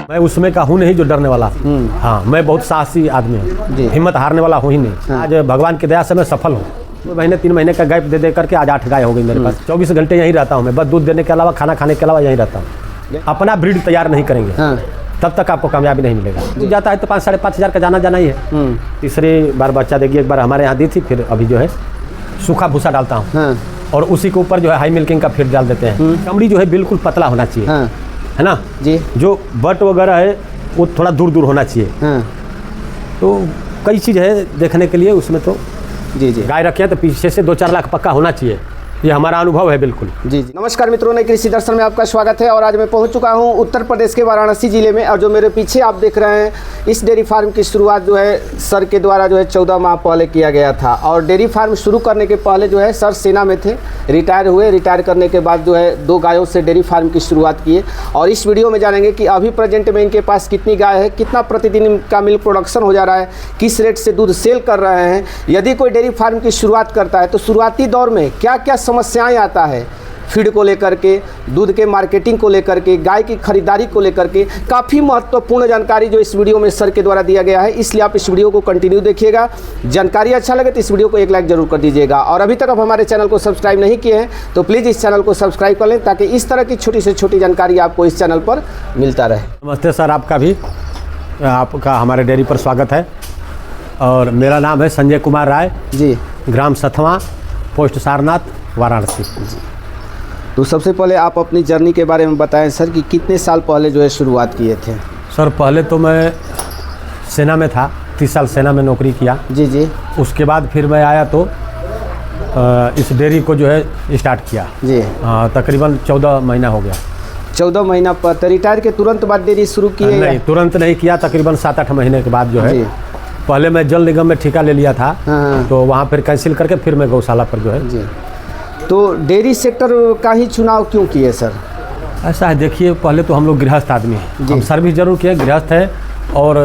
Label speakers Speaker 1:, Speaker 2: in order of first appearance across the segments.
Speaker 1: मैं उसमें का हूँ नहीं जो डरने वाला। हाँ, मैं बहुत साहसी आदमी हूँ, हिम्मत हारने वाला हूँ ही नहीं। आज भगवान की दया से मैं सफल हूँ। 2 महीने 3 महीने का गैप दे करके आज 8 गाय हो गई मेरे पास। 24 घंटे यहीं रहता हूँ मैं, बस दूध देने के अलावा, खाना खाने के अलावा यहीं रहता हूँ। अपना ब्रीड तैयार नहीं करेंगे तब तक आपको कामयाबी नहीं मिलेगा। जाता है तो 5-5.5 हज़ार का जाना ही है। तीसरी बार बच्चा देगी, एक बार हमारे यहाँ दी थी, फिर अभी जो है सूखा भूसा डालता हूँ और उसी के ऊपर जो है हाई मिल्किंग का फीड डाल देते हैं। चमड़ी जो है बिल्कुल पतला होना चाहिए, है ना जी। जो बट वगैरह है वो थोड़ा दूर दूर होना चाहिए। तो कई चीज़ है देखने के लिए उसमें। तो जी गाय रखे हैं तो पीछे से 2-4 लाख पक्का होना चाहिए, ये हमारा अनुभव है बिल्कुल। जी।
Speaker 2: नमस्कार मित्रों, नई कृषि दर्शन में आपका स्वागत है। और आज मैं पहुंच चुका हूं उत्तर प्रदेश के वाराणसी जिले में। और जो मेरे पीछे आप देख रहे हैं, इस डेयरी फार्म की शुरुआत जो है सर के द्वारा जो है 14 माह पहले किया गया था। और डेयरी फार्म शुरू करने के पहले जो है सर सेना में थे, रिटायर हुए। रिटायर करने के बाद जो है 2 गायों से डेयरी फार्म की शुरुआत किए। और इस वीडियो में जानेंगे कि अभी प्रेजेंट में इनके पास कितनी गाय है, कितना प्रतिदिन का मिल्क प्रोडक्शन हो जा रहा है, किस रेट से दूध सेल कर रहे हैं। यदि कोई डेयरी फार्म की शुरुआत करता है तो शुरुआती दौर में क्या क्या समस्याएं आता है, फीड को लेकर के, दूध के मार्केटिंग को लेकर के, गाय की खरीदारी को लेकर के, काफ़ी महत्वपूर्ण जानकारी जो इस वीडियो में सर के द्वारा दिया गया है। इसलिए आप इस वीडियो को कंटिन्यू देखिएगा। जानकारी अच्छा लगे तो इस वीडियो को एक लाइक जरूर कर दीजिएगा। और अभी तक आप हमारे चैनल को सब्सक्राइब नहीं किए हैं तो प्लीज़ इस चैनल को सब्सक्राइब कर लें, ताकि इस तरह की छोटी से छोटी जानकारी आपको इस चैनल पर मिलता रहे।
Speaker 1: नमस्ते सर, आपका हमारे डेयरी पर स्वागत है। और मेरा नाम है संजय कुमार राय
Speaker 2: जी,
Speaker 1: ग्राम सथवा, पोस्ट सारनाथ, वाराणसी।
Speaker 2: तो सबसे पहले आप अपनी जर्नी के बारे में बताएं सर, कि कितने साल पहले जो है शुरुआत किए थे।
Speaker 1: सर पहले तो मैं सेना में था, 30 साल सेना में नौकरी किया। जी। उसके बाद फिर मैं आया तो इस डेयरी को जो है स्टार्ट किया जी। तकरीबन 14 महीना हो गया।
Speaker 2: 14 महीना पर तो रिटायर के तुरंत बाद डेयरी शुरू की?
Speaker 1: नहीं, तुरंत नहीं किया, तकरीबन 7-8 महीने के बाद जो है। पहले मैं जल निगम में ठेका ले लिया था, तो वहाँ फिर कैंसिल करके फिर मैं गौशाला पर जो है जी।
Speaker 2: तो डेयरी सेक्टर का ही चुनाव क्यों किए सर?
Speaker 1: ऐसा है, देखिए पहले तो हम लोग गृहस्थ आदमी हैं, हम सर्विस जरूर किए, गृहस्थ है। और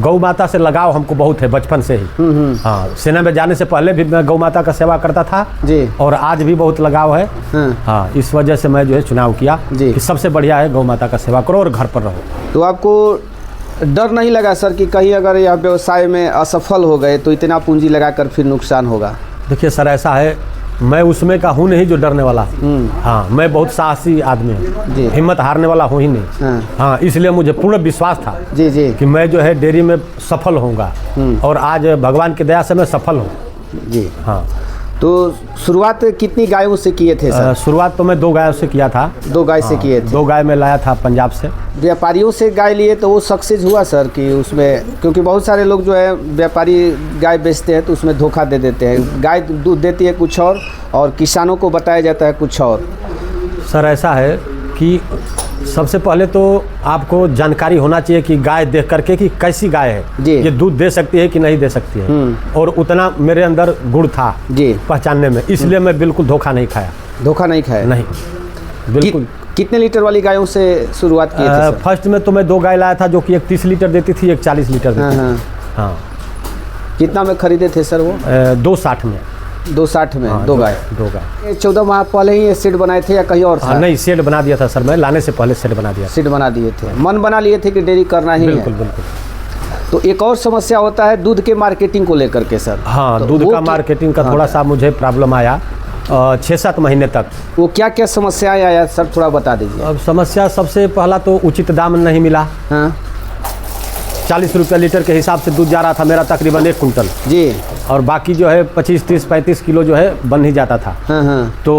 Speaker 1: गौ माता से लगाव हमको बहुत है बचपन से ही। हाँ, सेना में जाने से पहले भी मैं गौ माता का सेवा करता था जी। और आज भी बहुत लगाव है। हाँ, इस वजह से मैं जो है चुनाव किया जी, कि सबसे बढ़िया है गौ माता का सेवा करो और घर पर रहो।
Speaker 2: तो आपको डर नहीं लगा सर कि कहीं अगर यह व्यवसाय में असफल हो गए तो इतना पूंजी लगाकर फिर नुकसान होगा?
Speaker 1: देखिए सर, ऐसा है, मैं उसमें का हूँ नहीं जो डरने वाला। हाँ, मैं बहुत साहसी आदमी हूँ, हिम्मत हारने वाला हूँ ही नहीं। हाँ, इसलिए मुझे पूर्ण विश्वास था जी कि मैं जो है डेयरी में सफल होऊंगा। और आज भगवान की दया से मैं सफल हूँ जी। हाँ, तो
Speaker 2: शुरुआत कितनी गायों से किए थे सर?
Speaker 1: शुरुआत तो मैं 2 गायों से किया था।
Speaker 2: 2 गाय से किए थे?
Speaker 1: 2 गाय में लाया था पंजाब से।
Speaker 2: व्यापारियों से गाय लिए तो वो सक्सेस हुआ सर कि उसमें? क्योंकि बहुत सारे लोग जो है व्यापारी गाय बेचते हैं तो उसमें धोखा दे देते हैं। गाय दूध देती है कुछ और किसानों को बताया जाता है कुछ और।
Speaker 1: सर ऐसा है कि सबसे पहले तो आपको जानकारी होना चाहिए कि गाय देख करके कि कैसी गाय है जी, ये दूध दे सकती है कि नहीं दे सकती है। और उतना मेरे अंदर गुण था जी पहचानने में, इसलिए मैं बिल्कुल धोखा नहीं खाया।
Speaker 2: धोखा नहीं खाया?
Speaker 1: नहीं, बिल्कुल।
Speaker 2: कितने लीटर वाली गायों से शुरुआत की थी?
Speaker 1: फर्स्ट में तो मैं 2 गाय लाया था, जो कि एक 30 लीटर देती थी, एक 40 लीटर देती थी। हाँ।
Speaker 2: कितना में खरीदे थे सर वो?
Speaker 1: 260 में।
Speaker 2: 260 में? हाँ, 2 गाय।
Speaker 1: 2 गाय।
Speaker 2: 14 माह पहले ही शेड बनाए थे या कहीं और था?
Speaker 1: नहीं, शेड बना दिया था सर, मैं लाने से पहले शेड बना दिया।
Speaker 2: शेड बना दिए थे, मन बना लिए थे कि डेयरी करना ही है?
Speaker 1: बिल्कुल बिल्कुल।
Speaker 2: तो एक और समस्या होता है दूध के मार्केटिंग को लेकर के सर।
Speaker 1: हाँ,
Speaker 2: तो
Speaker 1: दूध का मार्केटिंग का थोड़ा सा मुझे प्रॉब्लम आया 6-7 महीने तक।
Speaker 2: वो क्या क्या समस्याएं आया सर, थोड़ा बता दीजिए।
Speaker 1: अब समस्या सबसे पहला तो उचित दाम नहीं मिला। हाँ। 40 रुपये लीटर के हिसाब से दूध जा रहा था मेरा, तकरीबन 1 कुंटल जी। और बाकी जो है 25, 30, 35 किलो जो है बन ही जाता था। तो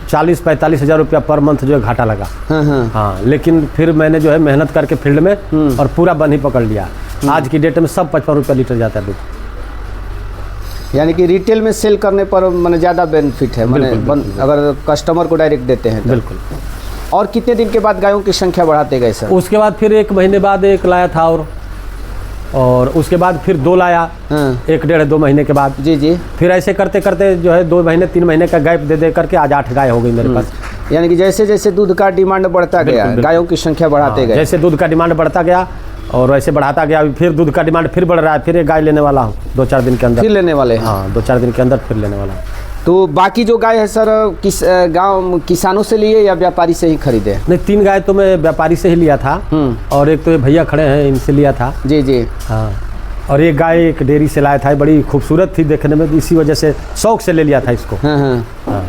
Speaker 1: 40-45 हज़ार रुपया पर मंथ जो है घाटा लगा। हाँ, लेकिन फिर मैंने जो है मेहनत करके फील्ड में और पूरा बन ही पकड़ लिया। आज की डेट में सब 55 रुपये लीटर जाता है दूध।
Speaker 2: यानी कि रिटेल में सेल करने पर मैंने ज़्यादा बेनिफिट है, मैंने अगर कस्टमर को डायरेक्ट देते हैं। बिल्कुल। और कितने दिन के बाद गायों की संख्या बढ़ाते गए सर? उसके
Speaker 1: बाद फिर 1 महीने बाद 1 लाया था, और उसके बाद फिर 2 लाया 1-1.5-2 महीने के बाद जी। फिर ऐसे करते करते जो है 2 महीने 3 महीने का गैप दे करके आज 8 गाय हो गई मेरे पास।
Speaker 2: यानी कि जैसे जैसे दूध का डिमांड बढ़ता गया, गायों की संख्या बढ़ाते गए।
Speaker 1: जैसे दूध का डिमांड बढ़ता गया और वैसे बढ़ाता गया, फिर दूध का डिमांड फिर बढ़ रहा है। फिर 1 गाय लेने वाला हूँ 2-4 दिन के अंदर।
Speaker 2: फिर लेने वाले?
Speaker 1: हाँ, 2-4 दिन के अंदर फिर लेने वाला हूँ।
Speaker 2: तो बाकी जो गाय है सर किस गांव किसानों से लिए या व्यापारी से ही खरीदे?
Speaker 1: नहीं, 3 गाय तो मैं व्यापारी से ही लिया था और एक तो ये भैया खड़े हैं इनसे लिया था।
Speaker 2: जी जी।
Speaker 1: हाँ, और एक गाय एक डेयरी से लाया था, बड़ी खूबसूरत थी देखने में, इसी वजह से शौक से ले लिया था इसको।
Speaker 2: हाँ।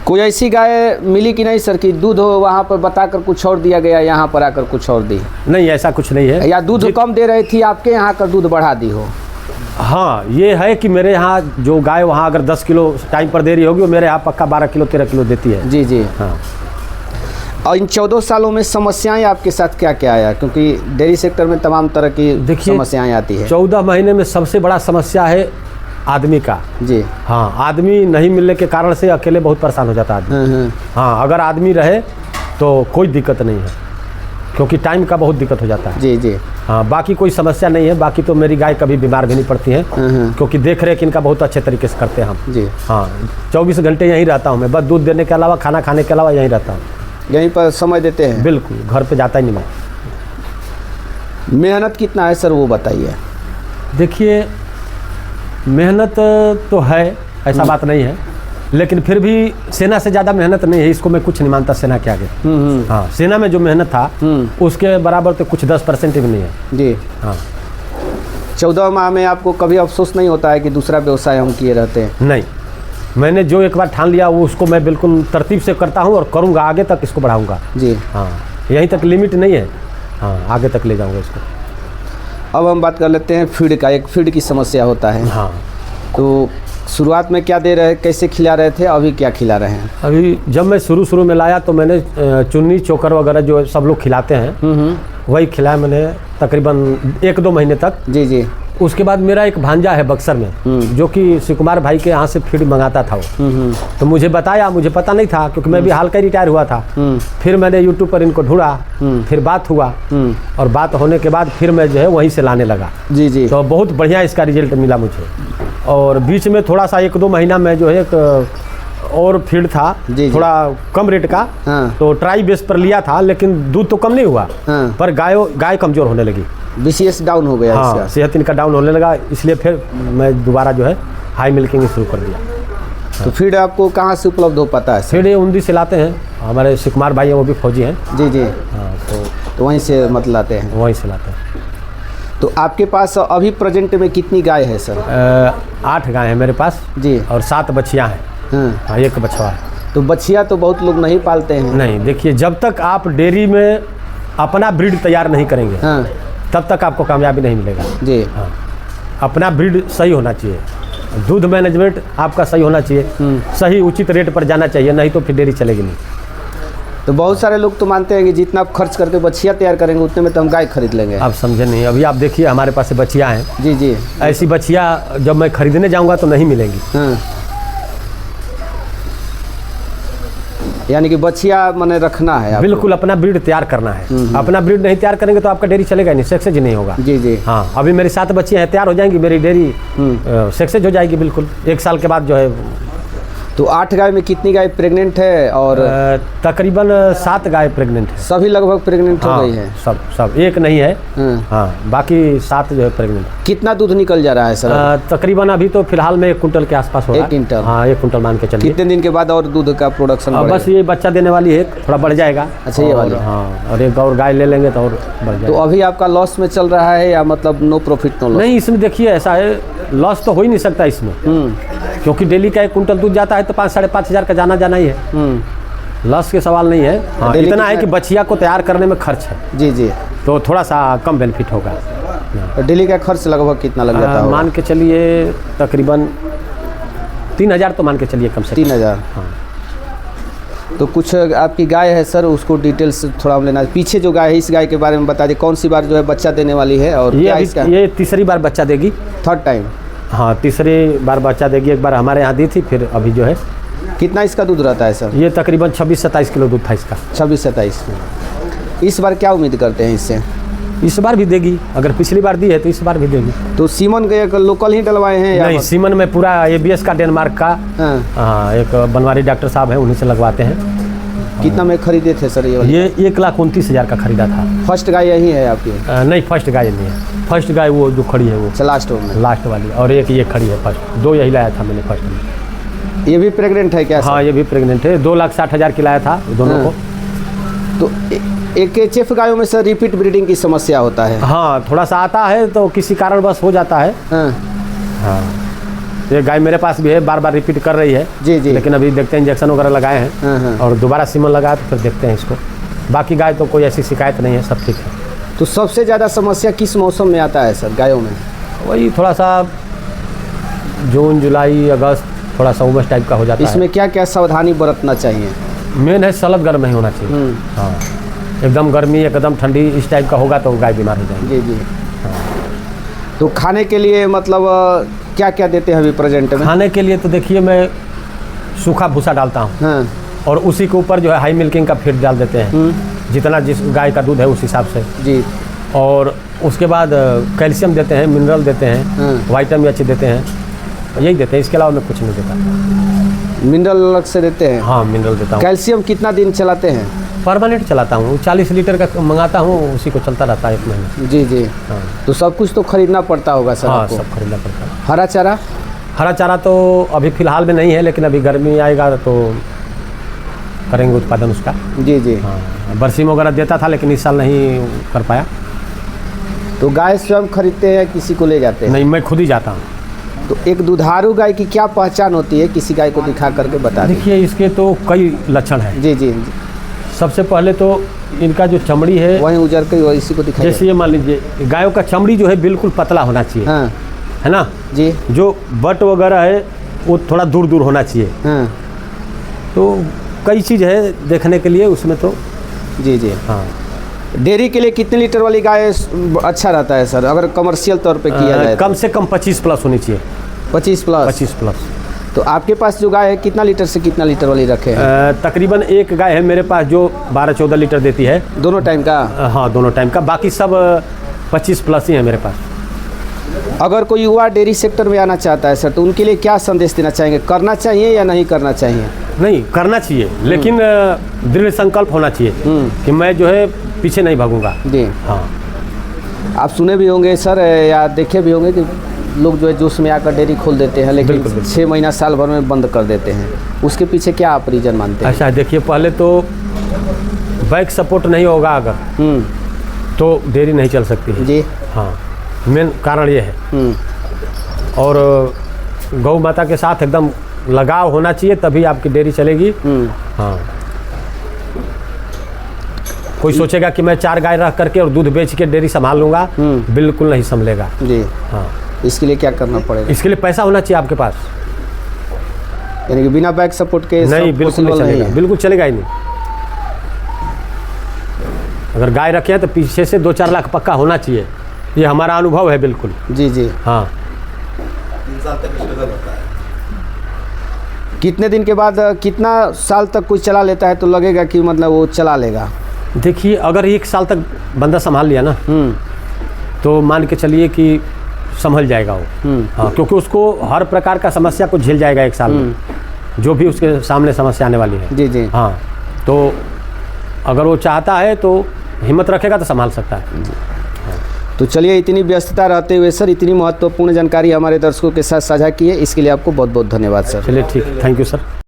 Speaker 2: कोई ऐसी गाय मिली कि नहीं सर कि दूध वहाँ पर बताकर कुछ और दिया गया, यहाँ पर आकर कुछ और दी?
Speaker 1: नहीं, ऐसा कुछ नहीं है।
Speaker 2: या दूध कम दे रही थी आपके यहाँ का दूध बढ़ा दी हो?
Speaker 1: हाँ, ये है कि मेरे यहाँ जो गाय वहाँ अगर 10 किलो टाइम पर दे रही होगी, वो मेरे यहाँ पक्का 12 किलो 13 किलो देती है।
Speaker 2: जी जी।
Speaker 1: हाँ।
Speaker 2: और इन 14 सालों में समस्याएं आपके साथ क्या क्या आया, क्योंकि डेयरी सेक्टर में तमाम तरह की समस्याएं आती है?
Speaker 1: 14 महीने में सबसे बड़ा समस्या है आदमी का।
Speaker 2: जी
Speaker 1: हाँ, आदमी नहीं मिलने के कारण से अकेले बहुत परेशान हो जाता है आदमी। हाँ, अगर आदमी रहे तो कोई दिक्कत नहीं है, क्योंकि टाइम का बहुत दिक्कत हो जाता है।
Speaker 2: जी जी।
Speaker 1: हाँ, बाकी कोई समस्या नहीं है। बाकी तो मेरी गाय कभी बीमार भी नहीं पड़ती है, क्योंकि देख रेख इनका बहुत अच्छे तरीके से करते हैं हम।
Speaker 2: जी
Speaker 1: हाँ, 24 घंटे यहीं रहता हूँ मैं, बस दूध देने के अलावा, खाना खाने के अलावा यहीं रहता हूँ।
Speaker 2: यहीं पर समय देते हैं?
Speaker 1: बिल्कुल, घर पे जाता ही नहीं मैं।
Speaker 2: मेहनत कितना है सर वो बताइए?
Speaker 1: देखिए, मेहनत तो है, ऐसा बात नहीं है, लेकिन फिर भी सेना से ज़्यादा मेहनत नहीं है, इसको मैं कुछ नहीं मानता सेना के आगे। हाँ, सेना में जो मेहनत था उसके बराबर तो कुछ 10% भी नहीं है।
Speaker 2: जी
Speaker 1: हाँ।
Speaker 2: 14 माह में आपको कभी अफसोस नहीं होता है कि दूसरा व्यवसाय हम किए रहते हैं?
Speaker 1: नहीं, मैंने जो एक बार ठान लिया वो उसको मैं बिल्कुल तरतीब से करता हूँ और करूँगा, आगे तक इसको बढ़ाऊँगा।
Speaker 2: जी
Speaker 1: हाँ, यहीं तक लिमिट नहीं है। हाँ, आगे तक ले जाऊँगा इसको।
Speaker 2: अब हम बात कर लेते हैं फीड का। एक फीड की समस्या होता है।
Speaker 1: हाँ।
Speaker 2: तो शुरुआत में क्या दे रहे, कैसे खिला रहे थे, अभी क्या खिला रहे हैं?
Speaker 1: अभी जब मैं शुरू में लाया तो मैंने चुन्नी चोकर वगैरह जो सब लोग खिलाते हैं वही खिलाया मैंने तकरीबन 1-2 महीने तक।
Speaker 2: जी जी।
Speaker 1: उसके बाद मेरा एक भांजा है बक्सर में, जो कि शिवकुमार भाई के यहाँ से फीड मंगाता था वो। तो मुझे बताया, मुझे पता नहीं था क्योंकि मैं भी हाल का ही रिटायर हुआ था। फिर मैंने यूट्यूब पर इनको ढूंढा, फिर बात हुआ और बात होने के बाद फिर मैं जो है वहीं से लाने लगा।
Speaker 2: जी जी।
Speaker 1: तो बहुत बढ़िया इसका रिजल्ट मिला मुझे। और बीच में थोड़ा सा 1-2 महीना में जो है एक और फीड था
Speaker 2: जी।
Speaker 1: थोड़ा कम रेट का।
Speaker 2: हाँ।
Speaker 1: तो ट्राई बेस पर लिया था, लेकिन दूध तो कम नहीं हुआ।
Speaker 2: हाँ।
Speaker 1: पर गाय कमज़ोर होने लगी,
Speaker 2: BCS डाउन हो गया।
Speaker 1: हाँ, सेहत इनका डाउन होने लगा, इसलिए फिर मैं दोबारा जो है हाई मिल्किंग शुरू कर दिया।
Speaker 2: तो फीड आपको कहाँ से उपलब्ध हो पाता है?
Speaker 1: फीड ये उन्दी से लाते हैं, हमारे शिवकुमार भाई हैं, वो भी फौजी हैं।
Speaker 2: जी जी।
Speaker 1: हाँ,
Speaker 2: तो वहीं से मत लाते हैं?
Speaker 1: वहीं से लाते हैं।
Speaker 2: तो आपके पास अभी प्रेजेंट में कितनी गाय है सर?
Speaker 1: 8 गाय हैं मेरे पास जी, और 7 बछियाँ हैं। हाँ, 1 बछवा है।
Speaker 2: तो बछिया तो बहुत लोग नहीं पालते हैं।
Speaker 1: नहीं, देखिए, जब तक आप डेयरी में अपना ब्रीड तैयार नहीं करेंगे तब तक आपको कामयाबी नहीं मिलेगा
Speaker 2: जी।
Speaker 1: हाँ, अपना ब्रीड सही होना चाहिए, दूध मैनेजमेंट आपका सही होना चाहिए, सही उचित रेट पर जाना चाहिए, नहीं तो फिर डेयरी चलेगी नहीं।
Speaker 2: तो बहुत सारे लोग तो मानते हैं कि जितना आप खर्च करके बछिया तैयार करेंगे उतने में तो हम गाय खरीद लेंगे।
Speaker 1: आप समझे नहीं, अभी आप देखिए हमारे पास से बछिया हैं।
Speaker 2: जी जी।
Speaker 1: ऐसी बछिया जब मैं खरीदने जाऊंगा तो नहीं मिलेंगी।
Speaker 2: यानी कि बछिया मैंने रखना है,
Speaker 1: बिल्कुल अपना ब्रीड तैयार करना है। अपना ब्रीड नहीं तैयार करेंगे तो आपका डेयरी चलेगा नहीं, सक्सेस नहीं होगा।
Speaker 2: जी जी।
Speaker 1: हाँ, अभी मेरी 7 बच्चियाँ हैं, तैयार हो जाएंगी, मेरी डेयरी सक्सेस हो जाएगी बिल्कुल 1 साल के बाद जो है।
Speaker 2: तो 8 गाय में कितनी गाय प्रेग्नेंट है? और
Speaker 1: तकरीबन 7 गाय प्रेग्नेंट है।
Speaker 2: सभी लगभग प्रेग्नेंट हो गई है?
Speaker 1: सब एक नहीं है। हाँ, बाकी 7 जो है प्रेग्नेंट।
Speaker 2: कितना दूध निकल जा रहा है सर?
Speaker 1: तकरीबन अभी तो फिलहाल में 1 कुंटल के आसपास होगा।
Speaker 2: 1 कुंटल?
Speaker 1: हाँ, 1 कुंटल मान के चलिए।
Speaker 2: कितने दिन के बाद और दूध का प्रोडक्शन?
Speaker 1: बस ये बच्चा देने वाली है, थोड़ा बढ़ जाएगा।
Speaker 2: अच्छा, ये वाली?
Speaker 1: हाँ, और एक और गाय ले लेंगे तो और बढ़ जाएगा।
Speaker 2: तो अभी आपका लॉस में चल रहा है या मतलब नो प्रॉफिट नो लॉस?
Speaker 1: नहीं, इसमें देखिए ऐसा है, लॉस तो हो ही नहीं सकता इसमें, क्योंकि डेली का 1 कुंटल दूध जाता है तो 5-5.5 हज़ार का जाना ही है। लॉस के सवाल नहीं है। हाँ, इतना है कि बछिया को तैयार करने में खर्च है।
Speaker 2: जी जी।
Speaker 1: तो थोड़ा सा कम बेनिफिट होगा।
Speaker 2: डेली का खर्च लगभग कितना लग जाता है?
Speaker 1: मान के चलिए तकरीबन 3,000 तो मान के चलिए कम से कम।
Speaker 2: 3,000? हाँ। तो कुछ आपकी गाय है सर, उसको डिटेल्स थोड़ा हम लेना। पीछे जो गाय है इस गाय के बारे में बता दी, कौन सी बार जो है बच्चा देने वाली है? और
Speaker 1: ये तीसरी बार बच्चा देगी।
Speaker 2: 3rd time?
Speaker 1: हाँ, तीसरी बार बच्चा देगी। एक बार हमारे यहाँ दी थी, फिर अभी जो है।
Speaker 2: कितना इसका दूध रहता है सर?
Speaker 1: ये तकरीबन 26-27 किलो दूध था इसका।
Speaker 2: 26-27। इस बार क्या उम्मीद करते हैं इससे?
Speaker 1: इस बार भी देगी, अगर पिछली बार दी है तो इस बार भी देगी।
Speaker 2: तो सीमन के एक लोकल ही डलवाए हैं या?
Speaker 1: नहीं, सीमन में पूरा ABS का डेनमार्क का। हाँ, एक बनवारी डॉक्टर साहब हैं, उन्हीं से लगवाते हैं।
Speaker 2: कितना में खरीदे थे सर ये?
Speaker 1: 1,29,000 का खरीदा था।
Speaker 2: फर्स्ट गाय यही है आपकी?
Speaker 1: नहीं, फर्स्ट गाय नहीं है। फर्स्ट गाय वो जो खड़ी है वो
Speaker 2: लास्ट में,
Speaker 1: लास्ट वाली, और एक ये खड़ी है फर्स्ट। 2 यही लाया था मैंने फर्स्ट में।
Speaker 2: ये भी प्रेग्नेंट है क्या सर?
Speaker 1: हाँ, ये भी प्रेग्नेंट है। 2,60,000 की लाया था दोनों को।
Speaker 2: तो एक एचएफ गायों में सर रिपीट ब्रीडिंग की समस्या होता है।
Speaker 1: हाँ, थोड़ा सा आता है तो किसी कारणवश हो जाता है। हाँ, ये गाय मेरे पास भी है, बार बार रिपीट कर रही है।
Speaker 2: जी जी।
Speaker 1: लेकिन अभी देखते हैं, इंजेक्शन वगैरह लगाए हैं और दोबारा सीमन लगाया तो फिर देखते हैं इसको। बाकी गाय तो कोई ऐसी शिकायत नहीं है, सब ठीक है।
Speaker 2: तो सबसे ज़्यादा समस्या किस मौसम में आता है सर गायों में?
Speaker 1: वही थोड़ा सा जून, जुलाई, अगस्त, थोड़ा सा उमस टाइप का हो जाता है।
Speaker 2: इसमें क्या क्या सावधानी बरतना चाहिए?
Speaker 1: मेन है सलद गर्म नहीं होना चाहिए। हाँ, एकदम गर्मी, एकदम ठंडी इस टाइप का होगा तो गाय बीमार हो जाएगी।
Speaker 2: जी जी। तो खाने के लिए मतलब क्या क्या देते हैं अभी प्रेजेंट में?
Speaker 1: खाने के लिए तो देखिए, मैं सूखा भूसा डालता हूँ।
Speaker 2: हाँ।
Speaker 1: और उसी के ऊपर जो है हाई मिल्किंग का फीड डाल देते हैं, जितना जिस गाय का दूध है उस हिसाब से
Speaker 2: जी।
Speaker 1: और उसके बाद कैल्शियम देते हैं, मिनरल देते हैं, विटामिन अच्छे देते हैं, यही देते हैं। इसके अलावा मैं कुछ नहीं देता।
Speaker 2: मिनरल अलग से देते हैं?
Speaker 1: हाँ, मिनरल देता हूँ।
Speaker 2: कैल्शियम कितना दिन चलाते हैं?
Speaker 1: परमानेंट चलाता हूँ, 40 लीटर का मंगाता हूँ, उसी को चलता रहता है 1 महीने।
Speaker 2: जी जी।
Speaker 1: हाँ।
Speaker 2: तो सब कुछ तो खरीदना पड़ता होगा सर?
Speaker 1: हाँ,
Speaker 2: आपको
Speaker 1: सब खरीदना पड़ता है।
Speaker 2: हरा चारा?
Speaker 1: हरा चारा तो अभी फ़िलहाल में नहीं है, लेकिन अभी गर्मी आएगा तो करेंगे उत्पादन उसका।
Speaker 2: जी जी।
Speaker 1: हाँ, बरसीम वगैरह देता था, लेकिन इस साल नहीं कर पाया।
Speaker 2: तो गाय स्वयं खरीदते हैं, किसी को ले जाते हैं?
Speaker 1: नहीं, मैं खुद ही जाता हूँ।
Speaker 2: तो एक दुधारू गाय की क्या पहचान होती है, किसी गाय को दिखा करके बता दीजिए।
Speaker 1: देखिए, इसके तो कई लक्षण हैं।
Speaker 2: जी जी।
Speaker 1: सबसे पहले तो इनका जो चमड़ी है,
Speaker 2: वहीं उजर के इसी को दिखाइए।
Speaker 1: जैसे ये मान लीजिए, गायों का चमड़ी जो है बिल्कुल पतला होना चाहिए।
Speaker 2: हाँ
Speaker 1: है ना
Speaker 2: जी।
Speaker 1: जो बट वगैरह है वो थोड़ा दूर दूर होना चाहिए।
Speaker 2: हाँ
Speaker 1: तो कई चीज़ है देखने के लिए उसमें तो।
Speaker 2: जी जी।
Speaker 1: हाँ,
Speaker 2: डेयरी के लिए कितने लीटर वाली गाय अच्छा रहता है सर, अगर कमर्शियल तौर पे किया जाए?
Speaker 1: कम से कम 25 प्लस होनी चाहिए।
Speaker 2: 25 प्लस?
Speaker 1: 25 प्लस।
Speaker 2: तो आपके पास जो गाय है कितना लीटर से कितना लीटर वाली रखे हैं?
Speaker 1: तकरीबन एक गाय है मेरे पास जो 12-14 लीटर देती है।
Speaker 2: दोनों टाइम का?
Speaker 1: हाँ, दोनों टाइम का। बाकी सब 25 प्लस ही है मेरे पास।
Speaker 2: अगर कोई युवा डेयरी सेक्टर में आना चाहता है सर, तो उनके लिए क्या संदेश देना चाहेंगे? करना चाहिए या नहीं करना चाहिए?
Speaker 1: नहीं, करना चाहिए, लेकिन दृढ़ संकल्प होना चाहिए कि मैं जो है पीछे नहीं भागूंगा।
Speaker 2: जी
Speaker 1: हाँ।
Speaker 2: आप सुने भी होंगे सर या देखे भी होंगे कि लोग जो है जोश में आकर डेयरी खोल देते हैं, लेकिन 6 महीना साल भर में बंद कर देते हैं। उसके पीछे क्या आप रीज़न मानते हैं?
Speaker 1: ऐसा है, देखिए, पहले तो बैक सपोर्ट नहीं होगा अगर तो डेयरी नहीं चल सकती है।
Speaker 2: जी
Speaker 1: हाँ, मेन कारण ये है। और गौ माता के साथ एकदम लगाव होना चाहिए, तभी आपकी डेयरी चलेगी। हाँ, कोई सोचेगा कि मैं 4 गाय रख करके और दूध बेच के डेयरी संभाल लूँगा, बिल्कुल नहीं संभलेगा।
Speaker 2: जी।
Speaker 1: हाँ,
Speaker 2: इसके लिए क्या करना पड़ेगा?
Speaker 1: इसके लिए पैसा होना चाहिए आपके पास।
Speaker 2: यानी कि बिना बैक सपोर्ट के
Speaker 1: नहीं, बिल्कुल नहीं चलेगा, बिल्कुल चलेगा ही नहीं। अगर गाय रखे हैं तो पीछे से 2-4 लाख पक्का होना चाहिए, ये हमारा अनुभव है बिल्कुल।
Speaker 2: जी जी।
Speaker 1: हाँ।
Speaker 3: 3 साल तक स्ट्रगल होता है।
Speaker 2: कितने दिन के बाद, कितना साल तक कोई चला लेता है तो लगेगा कि मतलब वो चला लेगा?
Speaker 1: देखिए, अगर 1 साल तक बंदा संभाल लिया ना, तो मान के चलिए कि संभल जाएगा वो। हाँ, क्योंकि उसको हर प्रकार का समस्या को झेल जाएगा 1 साल में, जो भी उसके सामने समस्या आने वाली है।
Speaker 2: जी जी।
Speaker 1: हाँ, तो अगर वो चाहता है तो हिम्मत रखेगा तो संभाल सकता है।
Speaker 2: तो चलिए, इतनी व्यस्तता रहते हुए सर इतनी महत्वपूर्ण जानकारी हमारे दर्शकों के साथ साझा की है, इसके लिए आपको बहुत बहुत धन्यवाद सर।
Speaker 1: चलिए ठीक, थैंक यू सर।